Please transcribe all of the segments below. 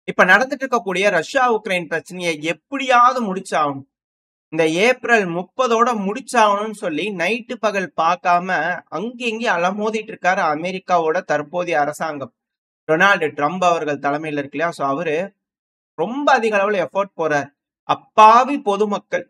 இப்ப நடந்துட்டு இருக்கக்கூடிய ரஷ்யா உக்ரைன் பிரச்சனையை எப்படியாவது முடிச்சாகணும். இந்த ஏப்ரல் 30ஓட முடிச்சாகணும்னு சொல்லி நைட்டு பகல் பார்க்காம அங்கே இங்கேயும் அலமோதிட்டு இருக்காரு அமெரிக்காவோட தற்போதைய அரசாங்கம். டொனால்டு ட்ரம்ப் அவர்கள் தலைமையில இருக்கு இல்லையா? அவரு ரொம்ப அதிக அளவுல எஃபோர்ட் போறார். அப்பாவி பொதுமக்கள்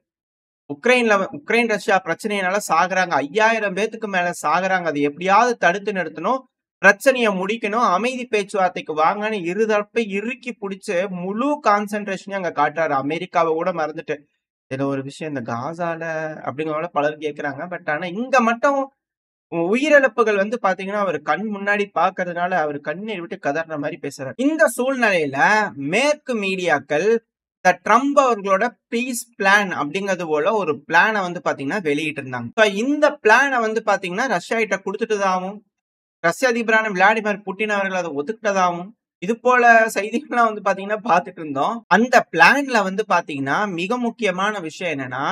உக்ரைன் ரஷ்யா பிரச்சனையினால சாகுறாங்க. 5000 பேத்துக்கு மேல சாகுறாங்க. அதை எப்படியாவது தடுத்து நிறுத்தணும். பிரச்சனையை முடிக்கணும். அமைதி பேச்சுவார்த்தைக்கு வாங்கன்னு இருதரப்பை இறுக்கி பிடிச்சு முழு கான்சென்ட்ரேஷனையும் அங்க காட்டுறாரு. அமெரிக்காவை கூட மறந்துட்டு. இதுல ஒரு விஷயம், இந்த காசால அப்படிங்கிறவங்கள பலர் கேட்கிறாங்க. பட் ஆனா இங்க மட்டும் உயிரிழப்புகள் பாத்தீங்கன்னா அவர் கண் முன்னாடி பாக்குறதுனால அவர் கண்ணீர் விட்டு கதற மாதிரி பேசுறாரு. இந்த சூழ்நிலையில மேற்கு மீடியாக்கள் ட்ரம்ப் அவர்களோட பீஸ் பிளான் அப்படிங்கிறது போல ஒரு பிளானை பாத்தீங்கன்னா வெளியிட்டு இருந்தாங்க. இந்த பிளானை பாத்தீங்கன்னா ரஷ்யா கிட்ட கொடுத்துட்டதாகவும், ரஷ்ய அதிபரான விளாடிமிர் புட்டின் அவர்கள் அதை ஒத்துக்கிட்டதாகவும் இது போல செய்திகள்லாம் பாத்தீங்கன்னா பாத்துட்டு இருந்தோம். அந்த பிளான்ல பாத்தீங்கன்னா மிக முக்கியமான விஷயம் என்னன்னா,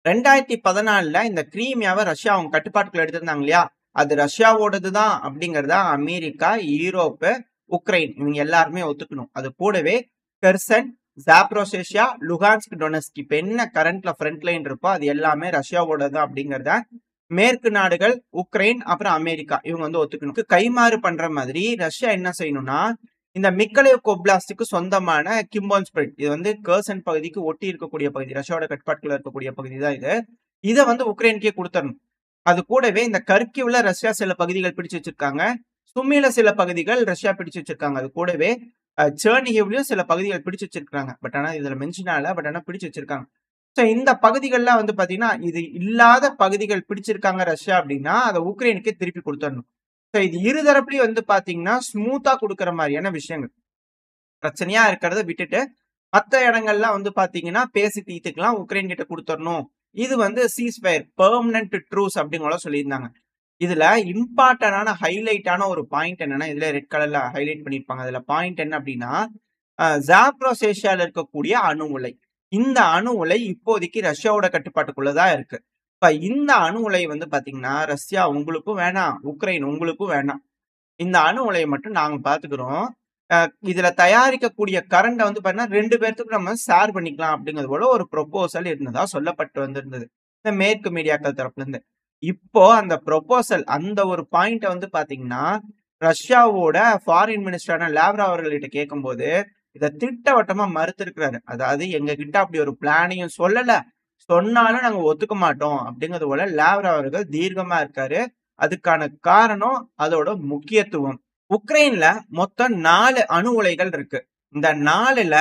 2014 இந்த கிரீமியாவை ரஷ்யா அவங்க கட்டுப்பாட்டுக்குள்ள எடுத்திருந்தாங்க இல்லையா? அது ரஷ்யாவோடதுதான் அப்படிங்கறத அமெரிக்கா, யூரோப்பு, உக்ரைன் இவங்க எல்லாருமே ஒத்துக்கணும். அது கூடவே கெர்சன், ஜாப்ரோசேஷியா, லுகான்ஸ்க், டொனஸ்க் இப்ப என்ன கரண்ட்ல ஃப்ரண்ட் லைன் இருக்கோ அது எல்லாமே ரஷ்யாவோடது அப்படிங்கறத மேற்கு நாடுகள், உக்ரைன் அப்புறம் அமெரிக்கா இவங்க ஒத்துக்கணும். கைமாறு பண்ற மாதிரி ரஷ்யா என்ன செய்யணும்னா, இந்த மிக்கலேவ் ஒப்லாஸ்டுக்கு சொந்தமான கிம்போன்ஸ்பெட் இது கெர்சன் பகுதிக்கு ஒட்டி இருக்கக்கூடிய பகுதி, ரஷ்யாவோட கட்டுப்பாட்டுக்குள்ள இருக்கக்கூடிய பகுதி தான் இது. இதை உக்ரைனுக்கே கொடுத்தரணும். அது கூடவே இந்த கர்கிவ்ல ரஷ்யா சில பகுதிகள் பிடிச்சு வச்சிருக்காங்க. சுமில சில பகுதிகள் ரஷ்யா பிடிச்சு வச்சிருக்காங்க. அது கூடவே சேர்னிகிவ்லயும் சில பகுதிகள் பிடிச்சு வச்சிருக்காங்க. பட் ஆனா இதுல மென்ஷன் ஆகல. பட் ஆனா பிடிச்சு வச்சிருக்காங்க. இந்த பகுதிகள்லாம் பாத்தீங்கன்னா இது இல்லாத பகுதிகள் பிடிச்சிருக்காங்க ரஷ்யா அப்படின்னா அதை உக்ரைனுக்கே திருப்பி கொடுத்துடணும். இது இருதரப்புலயும் பாத்தீங்கன்னா ஸ்மூத்தா கொடுக்கற மாதிரியான விஷயங்கள். பிரச்சனையா இருக்கிறத விட்டுட்டு மற்ற இடங்கள்லாம் பாத்தீங்கன்னா பேசி தீர்த்துக்கலாம், உக்ரைன் கிட்ட கொடுத்துடணும். இது சீஸ்ஃபயர் பெர்மனன்ட் ட்ரூஸ் அப்படிங்கிற சொல்லியிருந்தாங்க. இதுல இம்பார்ட்டன்டான ஹைலைட்டான ஒரு பாயிண்ட் என்னன்னா, இதுல ரெட் கலர்ல ஹைலைட் பண்ணிருப்பாங்க. அதுல பாயிண்ட் என்ன அப்படின்னா, ஜாப்ரோசேஷியால இருக்கக்கூடிய அணு உலை. இந்த அணு உலை இப்போதைக்கு ரஷ்யாவோட கட்டுப்பாட்டுக்குள்ளதான் இருக்கு. இப்ப இந்த அணு உலை பாத்தீங்கன்னா ரஷ்யா உங்களுக்கும் வேணாம், உக்ரைன் உங்களுக்கும் வேணாம். இந்த அணு உலையை மட்டும் நாங்க பாத்துக்கிறோம். இதுல தயாரிக்கக்கூடிய கரண்ட பாத்தீங்கன்னா 2 பேர்த்துக்கு நம்ம ஷேர் பண்ணிக்கலாம் அப்படிங்கிறது போல ஒரு ப்ரொபோசல் இருந்ததா சொல்லப்பட்டு வந்திருந்தது இந்த மேற்கு மீடியாக்கள் தரப்புல இருந்து. இப்போ அந்த ப்ரொபோசல் அந்த ஒரு பாயிண்ட பாத்தீங்கன்னா ரஷ்யாவோட ஃபாரின் மினிஸ்டரான லாவ்ரோவ் அவர்கள்கிட்ட கேட்கும்போது இதை திட்டவட்டமா மறுத்திருக்கிறாரு. அதாவது எங்க கிட்ட அப்படி ஒரு பிளானையும் சொல்லல, சொன்னாலும் நாங்க ஒத்துக்க மாட்டோம் அப்படிங்கிறது போல லாவ்ரோவ் அவர்கள் தீர்க்கமா இருக்காரு. அதுக்கான காரணம் அதோட முக்கியத்துவம். உக்ரைன்ல மொத்தம் 4 அணு உலைகள் இருக்கு. இந்த 4ல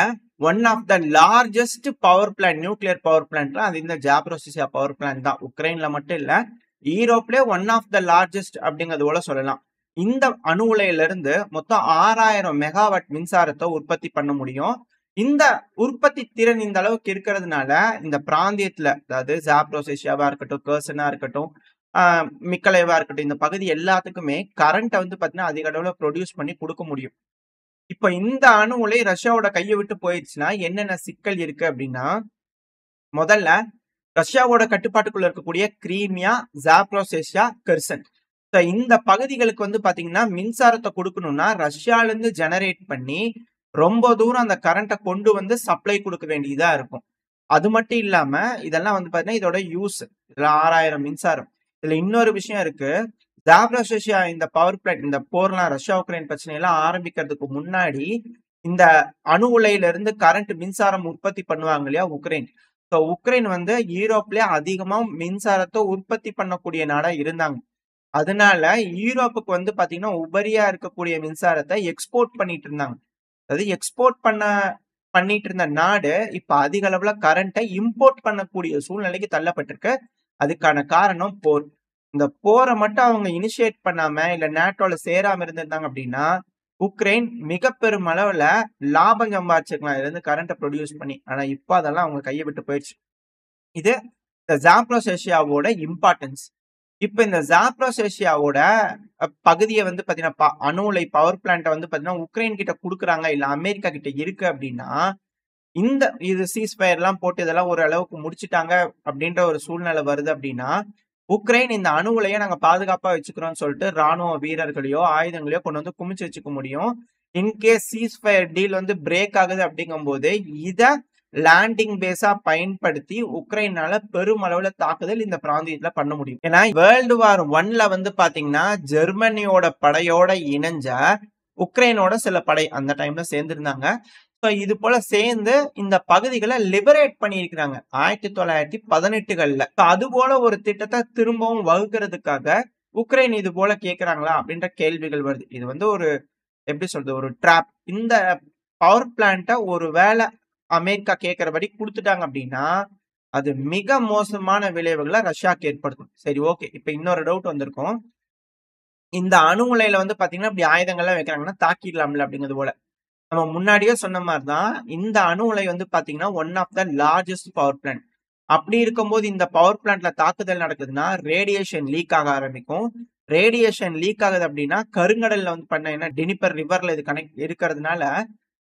one of the largest power plant, nuclear power பிளான்ட்லாம் அது இந்த ஜாப்ரோசியா பவர் பிளான்ட் தான். உக்ரைன்ல மட்டும் இல்ல, யூரோப்ல ஒன் ஆஃப் த லார்ஜஸ்ட் அப்படிங்கிறது போல சொல்லலாம். இந்த அணு உலையில இருந்து மொத்தம் 6000 மெகாவாட் மின்சாரத்தை உற்பத்தி பண்ண முடியும். இந்த உற்பத்தி திறன் இந்த அளவுக்கு இருக்கிறதுனால இந்த பிராந்தியத்துல, அதாவது ஜாப்ரோசேஷியாவா இருக்கட்டும், கெர்சனா இருக்கட்டும், மிக்கலேவா இருக்கட்டும், இந்த பகுதி எல்லாத்துக்குமே கரண்ட் பாத்தீங்கன்னா அதிக அளவுல ப்ரொடியூஸ் பண்ணி கொடுக்க முடியும். இப்ப இந்த அணு உலை ரஷ்யாவோட கையை விட்டு போயிடுச்சுன்னா என்னென்ன சிக்கல் இருக்கு அப்படின்னா, முதல்ல ரஷ்யாவோட கட்டுப்பாட்டுக்குள்ள இருக்கக்கூடிய கிரீமியா, ஜாப்ரோசேஷியா, கெர்சன் இந்த பகுதிகளுக்கு பாத்தீங்கன்னா மின்சாரத்தை கொடுக்கணும்னா ரஷ்யால இருந்து ஜெனரேட் பண்ணி ரொம்ப தூரம் அந்த கரண்ட்டை கொண்டு சப்ளை கொடுக்க வேண்டியதா இருக்கும். அது மட்டும் இல்லாம இதெல்லாம் பாத்தீங்கன்னா இதோட யூஸ், இதுல 6000 மின்சாரம். இதுல இன்னொரு விஷயம் இருக்கு. ஜாப்ரோசேஷியா இந்த பவர் பிளான்ட், இந்த போர்லாம் ரஷ்யா உக்ரைன் பிரச்சனை எல்லாம் ஆரம்பிக்கிறதுக்கு முன்னாடி இந்த அணு உலையில இருந்து கரண்ட் மின்சாரம் உற்பத்தி பண்ணுவாங்க இல்லையா உக்ரைன். உக்ரைன் யூரோப்லயே அதிகமா மின்சாரத்தை உற்பத்தி பண்ணக்கூடிய நாடா இருந்தாங்க. அதனால யூரோப்புக்கு பாத்தீங்கன்னா உபரியா இருக்கக்கூடிய மின்சாரத்தை எக்ஸ்போர்ட் பண்ணிட்டு இருந்தாங்க. அதாவது எக்ஸ்போர்ட் பண்ணிட்டு இருந்த நாடு இப்ப அதிக அளவுல கரண்ட்டை இம்போர்ட் பண்ணக்கூடிய சூழ்நிலைக்கு தள்ளப்பட்டிருக்கு. அதுக்கான காரணம் போர். இந்த போரை மட்டும் அவங்க இனிஷியேட் பண்ணாம இல்ல நேட்டோல சேராம இருந்திருந்தாங்க அப்படின்னா உக்ரைன் மிக பெரும் அளவுல லாபம் சம்பாதிச்சிருக்கலாம் இதுல இருந்து கரண்ட்டை ப்ரொடியூஸ் பண்ணி. ஆனா இப்ப அதெல்லாம் அவங்க கையை விட்டு போயிடுச்சு. இது இந்த ஜாப்ரோசேஷியாவோட இம்பார்ட்டன்ஸ். இப்ப இந்த ஜாப்ரோசேஷியாவோட பகுதியை பாத்தீங்கன்னா அணு உலை பவர் பிளான்ட்டை பாத்தீங்கன்னா உக்ரைன் கிட்ட கொடுக்குறாங்க, இல்ல அமெரிக்கா கிட்ட இருக்கு அப்படின்னா இது சீஸ்ஃபயர் எல்லாம் போட்டு இதெல்லாம் ஒரு அளவுக்கு முடிச்சுட்டாங்க அப்படின்ற ஒரு சூழ்நிலை வருது அப்படின்னா உக்ரைன் இந்த அணு உலையை நாங்க பாதுகாப்பா வச்சுக்கிறோம்னு சொல்லிட்டு ராணுவ வீரர்களையோ ஆயுதங்களையோ கொண்டு குமிச்சு வச்சுக்க முடியும். இன்கேஸ் சீஸ்ஃபயர் டீல் வந்து பிரேக் ஆகுது அப்படிங்கும்போது இத லேண்டிங் பேஸா பயன்படுத்தி உக்ரைனால பெருமளவுல தாக்குதல் இந்த பிராந்தியத்துல பண்ண முடியும். ஏன்னா வேர்ல்டு வார் 1ல வந்து பாத்தீங்கன்னா ஜெர்மனியோட படையோட இணைஞ்ச உக்ரைனோட சில படை அந்த டைம்ல சேர்ந்திருந்தாங்க. இது போல சேர்ந்து இந்த பகுதிகளை லிபரேட் பண்ணியிருக்கிறாங்க 1918கள்ல. அது போல ஒரு திட்டத்தை திரும்பவும் வகுக்கிறதுக்காக உக்ரைன் இது போல கேட்கிறாங்களா அப்படின்ற கேள்விகள் வருது. இது வந்து ஒரு எப்படி சொல்றது, ஒரு ட்ராப். இந்த பவர் பிளான்ட்டை ஒரு வேளை அமெரிக்கா கேட்கிறபடி கொடுத்துட்டாங்க அப்படின்னா அது மிக மோசமான விளைவுகளை ரஷ்யாக்கு ஏற்படுத்தும். சரி, ஓகே. இப்ப இன்னொரு டவுட் வந்திருக்கும். இந்த அணு உலையில வந்து பாத்தீங்கன்னா இப்படி ஆயுதங்கள்லாம் வைக்கிறாங்கன்னா தாக்கிடலாம்ல அப்படிங்கிறது போல. நம்ம முன்னாடியே சொன்ன மாதிரிதான் இந்த அணு உலை வந்து பாத்தீங்கன்னா one of the largest power plant. அப்படி இருக்கும்போது இந்த பவர் பிளான்ட்ல தாக்குதல் நடக்குதுன்னா ரேடியேஷன் லீக் ஆக ஆரம்பிக்கும். ரேடியேஷன் லீக் ஆகுது அப்படின்னா கருங்கடல்ல வந்து பண்ண என்ன டினிப்பர் ரிவர்ல இது கனெக்ட் இருக்கிறதுனால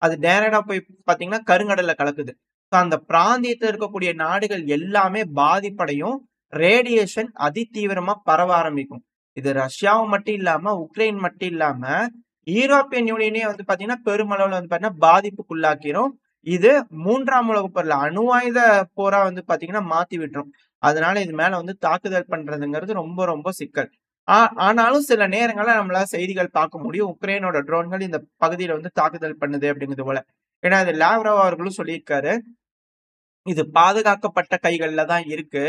அது டைரக்டா போய் பாத்தீங்கன்னா கருங்கடல்ல கலக்குது. அந்த பிராந்தியத்தில் இருக்கக்கூடிய நாடுகள் எல்லாமே பாதிப்படையும். ரேடியேஷன் அதிதீவிரமா பரவ ஆரம்பிக்கும். இது ரஷ்யாவும் மட்டும் இல்லாம உக்ரைன் மட்டும் இல்லாம யூரோப்பியன் யூனியனே வந்து பாத்தீங்கன்னா பெருமளவுல வந்து பாத்தீங்கன்னா பாதிப்புக்குள்ளாக்கிரும். இது 3ஆம் உலகப் போர்ல அணு ஆயுத போரா வந்து பாத்தீங்கன்னா மாத்தி விட்டுரும். அதனால இது மேல வந்து தாக்குதல் பண்றதுங்கிறது ரொம்ப ரொம்ப சிக்கல். ஆனாலும் சில நேரங்கள்ல நம்மளால செய்திகள் பார்க்க முடியும். உக்ரைனோட ட்ரோன்கள் இந்த பகுதியில வந்து தாக்குதல் பண்ணுது அப்படிங்கிறது போல. ஏன்னா அது லாவ்ரோவ் அவர்களும் சொல்லியிருக்காரு. இது பாதுகாக்கப்பட்ட கைகள்ல தான் இருக்கு.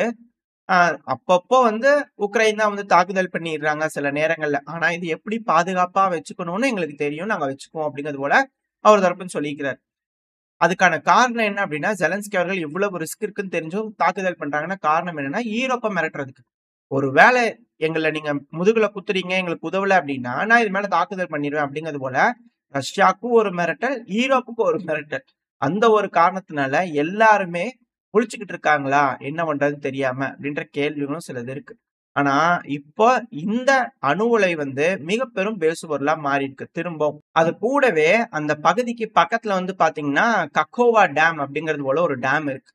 அப்பப்போ வந்து உக்ரைன் தான் வந்து தாக்குதல் பண்ணிடுறாங்க சில நேரங்கள்ல. ஆனா இது எப்படி பாதுகாப்பா வச்சுக்கணும்னு எங்களுக்கு தெரியும். நாங்க வச்சுக்குவோம் அப்படிங்கிறது போல அவர் தரப்புன்னு சொல்லியிருக்கிறார். அதுக்கான காரணம் என்ன அப்படின்னா ஜெலன்ஸ்கி அவர்கள் இவ்வளவு ரிஸ்க் இருக்குன்னு தெரிஞ்சும் தாக்குதல் பண்றாங்கன்னா காரணம் என்னன்னா ஈரோப்பை மிரட்டுறதுக்கு. ஒரு வேளை எங்களை நீங்க முதுகுல குத்துறீங்க, எங்களுக்கு உதவல அப்படின்னா நான் இது மேல தாக்குதல் பண்ணிடுவேன் அப்படிங்கிறது போல ரஷ்யாவுக்கும் ஒரு மிரட்டல், ஈரோப்புக்கும் ஒரு மிரட்டல். அந்த ஒரு காரணத்தினால எல்லாருமே முழிச்சுக்கிட்டு இருக்காங்களா என்ன பண்றதுன்னு தெரியாம அப்படின்ற கேள்விகளும் சிலது இருக்கு. ஆனா இப்போ இந்த அணு உலை வந்து மிக பெரும் பேசுபொருளா மாறி இருக்கு திரும்பவும். அது கூடவே அந்த பகுதிக்கு பக்கத்துல வந்து பாத்தீங்கன்னா கக்கோவா டேம் அப்படிங்கிறது போல ஒரு டேம் இருக்கு.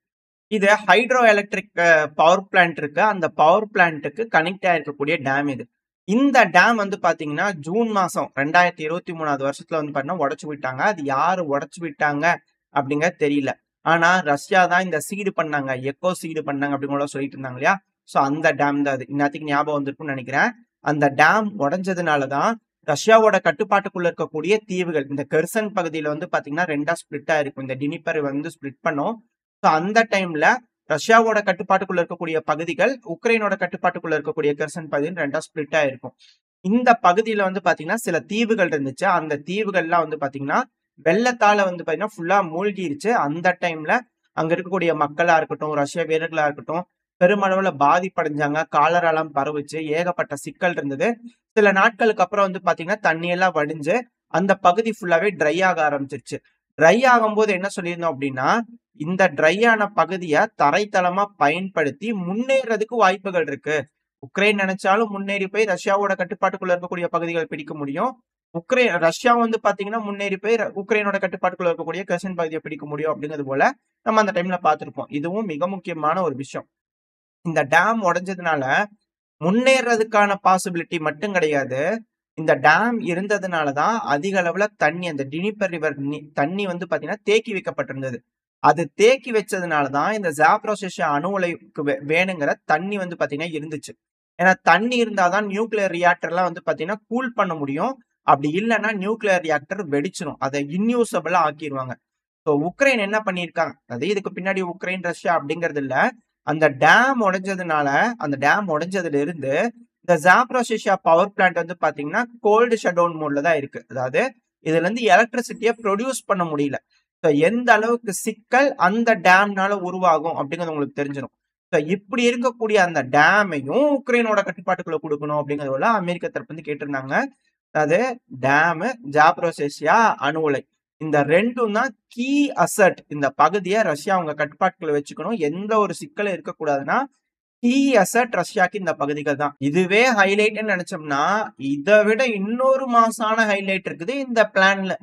இது ஹைட்ரோ எலக்ட்ரிக் பவர் பிளான்ட் இருக்கு. அந்த பவர் பிளான்ட்டுக்கு கனெக்ட் ஆயிருக்கக்கூடிய டேம் இது. இந்த டேம் வந்து பாத்தீங்கன்னா ஜூன் மாசம் 2023 வருஷத்துல வந்து பாத்தீங்கன்னா உடைச்சு விட்டாங்க. அது யாரு உடைச்சு விட்டாங்க அப்படிங்கிறது தெரியல. ஆனா ரஷ்யா தான் இந்த சீடு பண்ணாங்க, எக்கோ சீடு பண்ணாங்க அப்படின்னு சொல்லிட்டு இருந்தாங்க இல்லையா? சோ அந்த டேம் தான் அது. இன்னத்துக்கு ஞாபகம் வந்திருக்கும்னு நினைக்கிறேன். அந்த டேம் உடைஞ்சதுனாலதான் ரஷ்யாவோட கட்டுப்பாட்டுக்குள்ள இருக்கக்கூடிய தீவுகள் இந்த கெர்சன் பகுதியில வந்து பாத்தீங்கன்னா 2ஆ ஸ்பிளிட் ஆயிருக்கும். இந்த டினிப்பர் வந்து ஸ்பிளிட் பண்ணும். அந்த டைம்ல ரஷ்யாவோட கட்டுப்பாட்டுக்குள்ள இருக்கக்கூடிய பகுதிகள் உக்ரைனோட கட்டுப்பாட்டுக்குள்ள இருக்கக்கூடிய கெர்சன் பகுதியில் 2ஆ ஸ்பிளிட் ஆயிருக்கும். இந்த பகுதியில வந்து பாத்தீங்கன்னா சில தீவுகள் இருந்துச்சு. அந்த தீவுகள்லாம் வந்து பாத்தீங்கன்னா வெள்ளத்தால வந்து பாத்தீங்கன்னா ஃபுல்லா மூழ்கிருச்சு. அந்த டைம்ல அங்க இருக்கக்கூடிய மக்களா இருக்கட்டும், ரஷ்ய வீரர்களா இருக்கட்டும் பெருமளவுல பாதிப்படைஞ்சாங்க. காலராலாம் பரவுச்சு. ஏகப்பட்ட சிக்கல் இருந்தது. சில நாட்களுக்கு அப்புறம் வந்து பாத்தீங்கன்னா தண்ணி எல்லாம் வடிஞ்சு அந்த பகுதி ஃபுல்லாவே ட்ரை ஆக ஆரம்பிச்சிருச்சு. ட்ரை ஆகும்போது என்ன சொல்லியிருந்தோம் அப்படின்னா இந்த ட்ரையான பகுதியை தரைத்தளமா பயன்படுத்தி முன்னேறதுக்கு வாய்ப்புகள் இருக்கு. உக்ரைன் நினைச்சாலும் முன்னேறி போய் ரஷ்யாவோட கட்டுப்பாட்டுக்குள்ள இருக்கக்கூடிய பகுதிகள் பிடிக்க முடியும். ரஷ்யா வந்து பாத்தீங்கன்னா முன்னேறி போய் உக்ரைனோட கட்டுப்பாட்டுக்குள்ள இருக்கக்கூடிய கெர்சன் பகுதியை பிடிக்க முடியும் அப்படிங்கிறது போல நம்ம அந்த டைம்ல பார்த்திருப்போம். இதுவும் மிக முக்கியமான ஒரு விஷயம். இந்த டேம் உடைஞ்சதுனால முன்னேறதுக்கான பாசிபிலிட்டி மட்டும் கிடையாது. இந்த டேம் இருந்ததுனாலதான் அதிக அளவுல தண்ணி அந்த டினிப்பர் ரிவர் தண்ணி வந்து பாத்தீங்கன்னா தேக்கி வைக்கப்பட்டிருந்தது. அது தேக்கி வச்சதுனாலதான் இந்த ஜாப்ரோசியா அணு உலைக்கு வேணுங்கிற தண்ணி வந்து பாத்தீங்கன்னா இருந்துச்சு. ஏன்னா தண்ணி இருந்தாதான் நியூக்ளியர் ரியாக்டர்லாம் வந்து பாத்தீங்கன்னா கூல் பண்ண முடியும். அப்படி இல்லைன்னா நியூக்ளியர் ரியாக்டர் வெடிச்சிடும். அதை இன்யூசபிளா ஆக்கிடுவாங்க. ஸோ உக்ரைன் என்ன பண்ணியிருக்காங்க, அது இதுக்கு பின்னாடி உக்ரைன் ரஷ்யா அப்படிங்கிறது இல்ல. அந்த டேம் உடைஞ்சதுனால அந்த டேம் உடைஞ்சதுல இருந்து இந்த ஜாப்ரோசியா பவர் பிளான்ட் வந்து பாத்தீங்கன்னா கோல்டு ஷட் டவுன் மோட்ல தான் இருக்கு. அதாவது இதுல இருந்து எலக்ட்ரிசிட்டியை ப்ரொடியூஸ் பண்ண முடியல. எந்த அளவுக்கு சிக்கல் அந்த டேம்னால உருவாகும் அப்படிங்கிறது உங்களுக்கு தெரிஞ்சிடும். இப்படி இருக்கக்கூடிய அந்த டேமையும் உக்ரைனோட கட்டுப்பாட்டுக்குள்ள கொடுக்கணும் அப்படிங்கறதுல அமெரிக்க தரப்பு வந்து கேட்டிருந்தாங்க. அதாவது டேமு, ஜாப்ரோசியா அணு உலை இந்த ரெண்டும் தான் கீ அசட். இந்த பகுதியை ரஷ்யா அவங்க கட்டுப்பாட்டுக்குள்ள வச்சுக்கணும். எந்த ஒரு சிக்கலும் இருக்கக்கூடாதுன்னா கீ அசட் ரஷ்யாக்கு இந்த பகுதிகள் தான். இதுவே ஹைலைட்னு நினைச்சோம்னா இதை விட இன்னொரு மாசான ஹைலைட் இருக்குது இந்த பிளான்ல.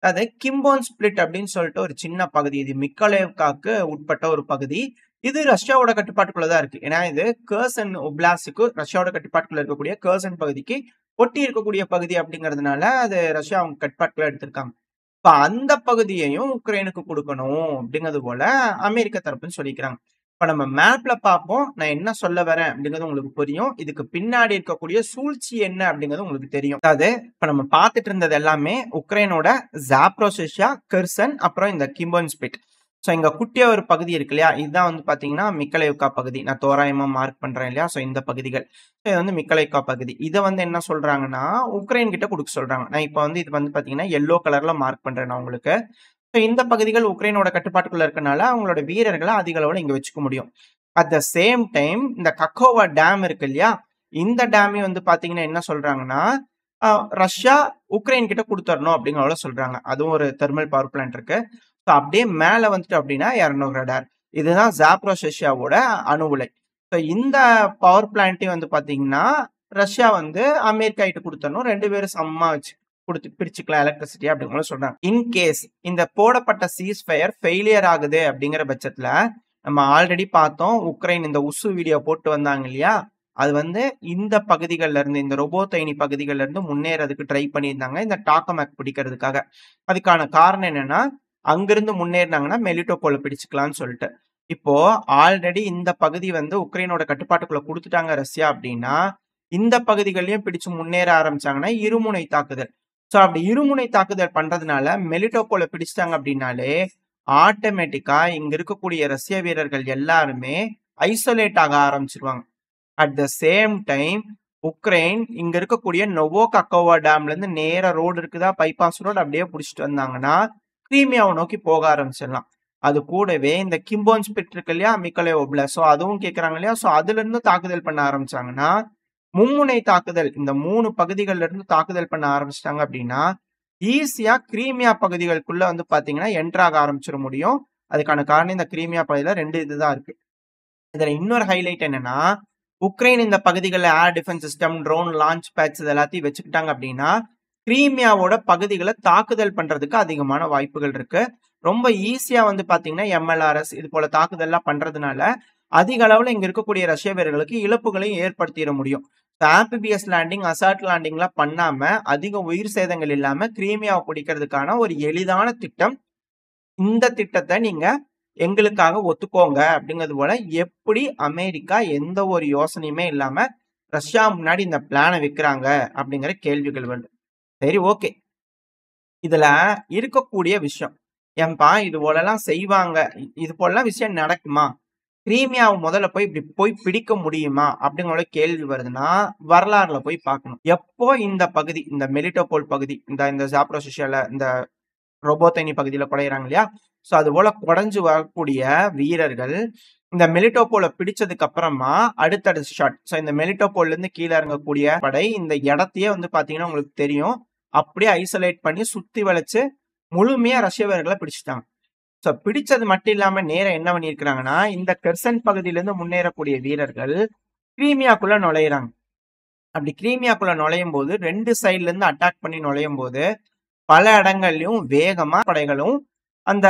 அது கிம்போன் ஸ்பிளிட் அப்படின்னு சொல்லிட்டு ஒரு சின்ன பகுதி. இது மிக்கலேவ்காக்கு உட்பட்ட ஒரு பகுதி. இது ரஷ்யாவோட கட்டுப்பாட்டுக்குள்ளதான் இருக்கு. ஏன்னா இது கர்சன் ஒப்லாஸ்டுக்கு ரஷ்யாவோட கட்டுப்பாட்டுக்குள்ள இருக்கக்கூடிய கர்சன் பகுதிக்கு ஒட்டி இருக்கக்கூடிய பகுதி அப்படிங்கிறதுனால அது ரஷ்யா அவங்க கட்டுப்பாட்டுல எடுத்திருக்காங்க. இப்ப அந்த பகுதியையும் உக்ரைனுக்கு கொடுக்கணும் அப்படிங்கிறது போல அமெரிக்க தரப்புன்னு சொல்லிக்கிறாங்க. இப்ப நம்ம மேப்ல பார்ப்போம். நான் என்ன சொல்ல வரேன் அப்படிங்கிறது உங்களுக்கு புரியும். இதுக்கு பின்னாடி இருக்கக்கூடிய சூழ்ச்சி என்ன அப்படிங்கிறது உங்களுக்கு தெரியும். அதாவது இப்ப நம்ம பார்த்துட்டு இருந்தது எல்லாமே உக்ரைனோட ஜாப்ரோசியா, கெர்சன், அப்புறம் இந்த கிம்பன்ஸ்பிட். ஸோ இங்க குட்டியா ஒரு பகுதி இருக்கு இல்லையா? இதுதான் வந்து பாத்தீங்கன்னா மிக்கலேவ்கா பகுதி. நான் தோராயமா மார்க் பண்றேன் இல்லையா? ஸோ இந்த பகுதிகள். இது வந்து மிக்கலேவ்கா பகுதி. இத வந்து என்ன சொல்றாங்கன்னா, உக்ரைன் கிட்ட குடுக்க சொல்றாங்க. நான் இப்ப வந்து இது வந்து பாத்தீங்கன்னா எல்லோ கலர்ல மார்க் பண்றேன் நான் உங்களுக்கு. ஸோ இந்த பகுதிகள் உக்ரைனோட கட்டுப்பாட்டுக்குள்ள இருக்கனால அவங்களோட வீரர்கள அதிக அளவுல இங்க வச்சுக்க முடியும். அட் த சேம் டைம் இந்த கக்கோவா டேம் இருக்கு இல்லையா? இந்த டேமையும் வந்து பாத்தீங்கன்னா என்ன சொல்றாங்கன்னா, அ ரஷ்யா உக்ரைன் கிட்ட குடுத்தரணும் அப்படிங்கிற அளவுல சொல்றாங்க. அதுவும் ஒரு தெர்மல் பவர் பிளான்ட் இருக்கு. ஸோ அப்படியே மேல வந்துட்டு அப்படின்னா 200 ரடார். இதுதான் ஜாப்ரோசியாவோட அணு உலை. ஸோ இந்த பவர் பிளான்ட்டையும் வந்து பாத்தீங்கன்னா, ரஷ்யா வந்து அமெரிக்கா கிட்ட குடுத்தரணும். 2 பேரும் சமமா வச்சு குடுத்து பிரிச்சுக்கலாம் எலக்ட்ரிசிட்டி அப்படிங்கிற சொல்றாங்க. இன் கேஸ் இந்த போடப்பட்ட சீஸ் ஃபயர் ஃபெயிலியர் ஆகுது அப்படிங்கிற பட்சத்துல, நம்ம ஆல்ரெடி பார்த்தோம். உக்ரைன் இந்த உசு வீடியோ போட்டு வந்தாங்க இல்லையா? அது வந்து இந்த பகுதிகள்ல இருந்து இந்த ரொபோத்தைனி பகுதிகள்ல இருந்து முன்னேறதுக்கு ட்ரை பண்ணியிருந்தாங்க. இந்த டாக்கமேக் பிடிக்கிறதுக்காக. அதுக்கான காரணம் என்னன்னா, அங்கிருந்து முன்னேறினாங்கன்னா மெலிட்டோபோல பிடிச்சுக்கலாம்னு சொல்லிட்டு. இப்போ ஆல்ரெடி இந்த பகுதி வந்து உக்ரைனோட கட்டுப்பாட்டுக்குள்ள குடுத்துட்டாங்க ரஷ்யா அப்படின்னா, இந்த பகுதிகளையும் பிடிச்சு முன்னேற ஆரம்பிச்சாங்கன்னா இருமுனை தாக்குதல். ஸோ அப்படி இருமுனை தாக்குதல் பண்றதுனால மெலிட்டோபோல பிடிச்சிட்டாங்க அப்படின்னாலே, ஆட்டோமேட்டிக்கா இங்க இருக்கக்கூடிய ரஷ்ய வீரர்கள் எல்லாருமே ஐசோலேட் ஆக ஆரம்பிச்சுருவாங்க. At the same time Ukraine இங்க இருக்கக்கூடிய நொவோகக்கோவா டேம்ல இருந்து நேரா ரோடு இருக்குதா, பைபாஸ் ரோடு அப்படியே புடிச்சிட்டு வந்தாங்கன்னா, கிரீமியாவை நோக்கி போக ஆரம்பிச்சிடலாம். அது கூடவே இந்த கிம்போன்ஸ்பிட் இருக்கு இல்லையா? மிக்கலேவ் ஓப்லாஸ்ட். ஸோ அதுவும் கேட்கறாங்க இல்லையா? ஸோ அதுல இருந்து தாக்குதல் பண்ண ஆரம்பிச்சாங்கன்னா, மும்முனை தாக்குதல் இந்த 3 பகுதிகள்ல இருந்து தாக்குதல் பண்ண ஆரம்பிச்சிட்டாங்க அப்படின்னா, ஈஸியா கிரீமியா பகுதிகளுக்குள்ள வந்து பாத்தீங்கன்னா என்டர் ஆக ஆரம்பிச்சிட முடியும். அதுக்கான காரணம் இந்த கிரீமியா பகுதியில 2 இதுதான் இருக்கு. இதுல இன்னொரு ஹைலைட் என்னன்னா, உக்ரைன் இந்த பகுதிகள்ல air defence system, drone launch pads இது எல்லாத்தையும் வச்சுக்கிட்டாங்க அப்படின்னா, கிரீமியாவோட பகுதிகளை தாக்குதல் பண்றதுக்கு அதிகமான வாய்ப்புகள் இருக்கு. ரொம்ப ஈஸியா வந்து பாத்தீங்கன்னா எம்எல்ஆர்எஸ் இது போல தாக்குதல்லாம் பண்றதுனால அதிக அளவுல இங்க இருக்கக்கூடிய ரஷ்ய வீரர்களுக்கு இழப்புகளையும் ஏற்படுத்திட முடியும். ஆம்பிபிஎஸ் லேண்டிங், அசால்ட் லேண்டிங்லாம் பண்ணாம அதிக உயிர் சேதங்கள் இல்லாம கிரீமியாவை பிடிக்கிறதுக்கான ஒரு எளிதான திட்டம். இந்த திட்டத்தை நீங்க எங்களுக்காக ஒத்துக்கோங்க அப்படிங்கிறது போல எப்படி அமெரிக்கா எந்த ஒரு யோசனையுமே இல்லாம ரஷ்யா முன்னாடி இந்த பிளானை வைக்கிறாங்க அப்படிங்கிற கேள்விகள் வருது. சரி, ஓகே. இதுல இருக்கக்கூடிய விஷயம் ஏன்பா இது போலலாம் செய்வாங்க, இது போலலாம் விஷயம் நடக்குமா, கிரீமியாவை முதல்ல போய் இப்படி போய் பிடிக்க முடியுமா அப்படிங்கிற கேள்வி வருதுன்னா வரலாறுல போய் பார்க்கணும். எப்போ இந்த பகுதி இந்த மெலிட்டோபோல் பகுதி இந்த ஜாப்ரோசியால இந்த ரொபோத்தைனி பகுதியில குறையிறாங்க இல்லையா? சோ அது போல குறைஞ்சு வரக்கூடிய வீரர்கள் இந்த மெலிட்டோபோல பிடிச்சதுக்கு அப்புறமா அடுத்தடுத்த ஷாட். சோ இந்த மெலிட்டோபோல்ல இருந்து கீழே இறங்கக்கூடிய படை இந்த இடத்தையே வந்து பாத்தீங்கன்னா உங்களுக்கு தெரியும். அப்படியே ஐசோலேட் பண்ணி சுத்தி வளைச்சு முழுமையா ரஷ்ய வீரர்களை பிடிச்சிட்டாங்க. சோ பிடிச்சது மட்டும் இல்லாம நேரம் என்ன பண்ணிருக்கிறாங்கன்னா, இந்த கெர்சன் பகுதியிலிருந்து முன்னேறக்கூடிய வீரர்கள் கிரீமியாக்குள்ள நுழையிறாங்க. அப்படி கிரீமியாக்குள்ள நுழையும் போது 2 சைட்ல இருந்து அட்டாக் பண்ணி நுழையும் போது பல இடங்கள்லயும் வேகமா படைகளும் அந்த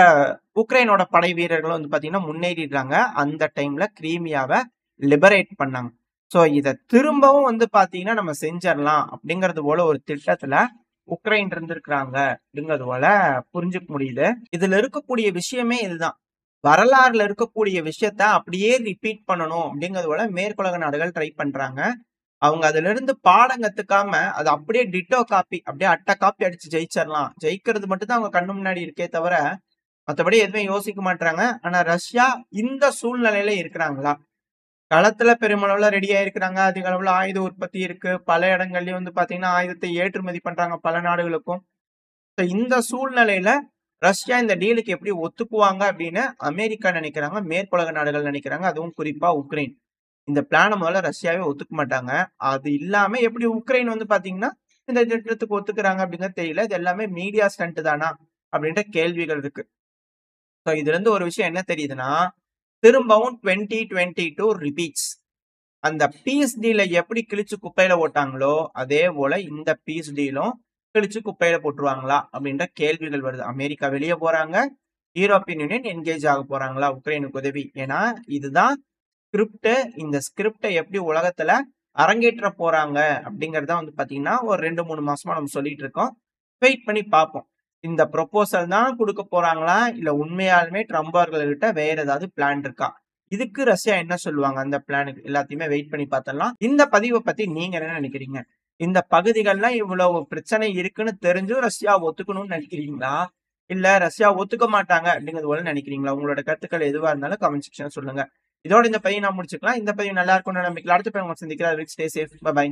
உக்ரைனோட படை வீரர்களும் வந்து பாத்தீங்கன்னா முன்னேறிடுறாங்க. அந்த டைம்ல கிரீமியாவை லிபரேட் பண்ணாங்க. சோ இத திரும்பவும் வந்து பாத்தீங்கன்னா நம்ம செஞ்சிடலாம் அப்படிங்கறது போல ஒரு திட்டத்துல உக்ரைன் இருந்திருக்கிறாங்க அப்படிங்கிறது போல புரிஞ்சுக்க முடியுது. இதுல இருக்கக்கூடிய விஷயமே இதுதான். வரலாறுல இருக்கக்கூடிய விஷயத்த அப்படியே ரிப்பீட் பண்ணணும் அப்படிங்கிறது போல மேற்குலக நாடுகள் ட்ரை பண்றாங்க. அவங்க அதுல இருந்து பாடம் கத்துக்காம அதை அப்படியே டிட்டோ காப்பி அப்படியே அட்டை காப்பி அடிச்சு ஜெயிச்சிடலாம், ஜெயிக்கிறது மட்டும் தான் அவங்க கண்ணு முன்னாடி இருக்கே தவிர மற்றபடி எதுவுமே யோசிக்க மாட்டாங்க. ஆனா ரஷ்யா இந்த சூழ்நிலையில இருக்கிறாங்களா? களத்துல பெருமளவுல ரெடி ஆயிருக்கிறாங்க. அதிக அளவுல ஆயுத உற்பத்தி இருக்கு. பல இடங்கள்லயும் வந்து பாத்தீங்கன்னா ஆயுதத்தை ஏற்றுமதி பண்றாங்க பல நாடுகளுக்கும். இந்த சூழ்நிலையில ரஷ்யா இந்த டீலுக்கு எப்படி ஒத்துக்குவாங்க அப்படின்னு அமெரிக்கா நினைக்கிறாங்க, மேற்குலக நாடுகள் நினைக்கிறாங்க. அதுவும் குறிப்பா உக்ரைன். இந்த பிளான முதல்ல ரஷ்யாவே ஒத்துக்க மாட்டாங்க. அது இல்லாம எப்படி உக்ரைன் வந்து பாத்தீங்கன்னா இந்த திட்டத்துக்கு ஒத்துக்கிறாங்க அப்படிங்கிறது தெரியல. இது எல்லாமே மீடியா ஸ்டண்ட் தானா அப்படின்ற கேள்விகள் இருக்கு. சோ இதுல இருந்து ஒரு விஷயம் என்ன தெரியுதுன்னா, திரும்பவும் 2022 ரிப்பீட்ஸ். அந்த பீஸ் டீலை எப்படி கிழிச்சு குப்பையில போட்டாங்களோ அதே போல இந்த பீஸ் டீலும் கிழிச்சு குப்பையில போட்டுருவாங்களா அப்படின்ற கேள்விகள் வருது. அமெரிக்கா வெளியே போறாங்க, யூரோப்பியன் யூனியன் என்கேஜ் ஆக போறாங்களா உக்ரைனுக்கு உதவி? ஏன்னா இதுதான் ஸ்கிரிப்ட். இந்த ஸ்கிரிப்டை எப்படி உலகத்துல அரங்கேற்ற போறாங்க அப்படிங்கிறத வந்து பாத்தீங்கன்னா, ஒரு 2, 3 மாசமா நம்ம சொல்லிட்டு இருக்கோம். வெயிட் பண்ணி பார்ப்போம். இந்த ப்ரொபோசல் தான் குடுக்க போறாங்களா? இல்ல உண்மையாலுமே ட்ரம்ப் அவர்கள்கிட்ட வேற ஏதாவது பிளான் இருக்கா? இதுக்கு ரஷ்யா என்ன சொல்லுவாங்க அந்த பிளானுக்கு? எல்லாத்தையுமே வெயிட் பண்ணி பார்த்தரலாம். இந்த பதிவ பத்தி நீங்க என்ன நினைக்கிறீங்க? இந்த பகுதிகள்ல இவ்வளவு பிரச்சனை இருக்குன்னு தெரிஞ்சும் ரஷ்யா ஒத்துக்கணும்னு நினைக்கிறீங்களா? இல்ல ரஷ்யா ஒத்துக்க மாட்டாங்க அப்படிங்கிறது போல நினைக்கிறீங்களா? உங்களோட கருத்துக்கள் எதுவா இருந்தாலும் கமெண்ட் செக்ஷன்ல சொல்லுங்க. இதோட இந்த பதிவை நான் முடிச்சுக்கலாம். இந்த பதிவு நல்லா இருக்கும்னு நம்பிக்கையில அடுத்த பதிவு உங்களை சந்திக்கிறேன். Stay safe. பை.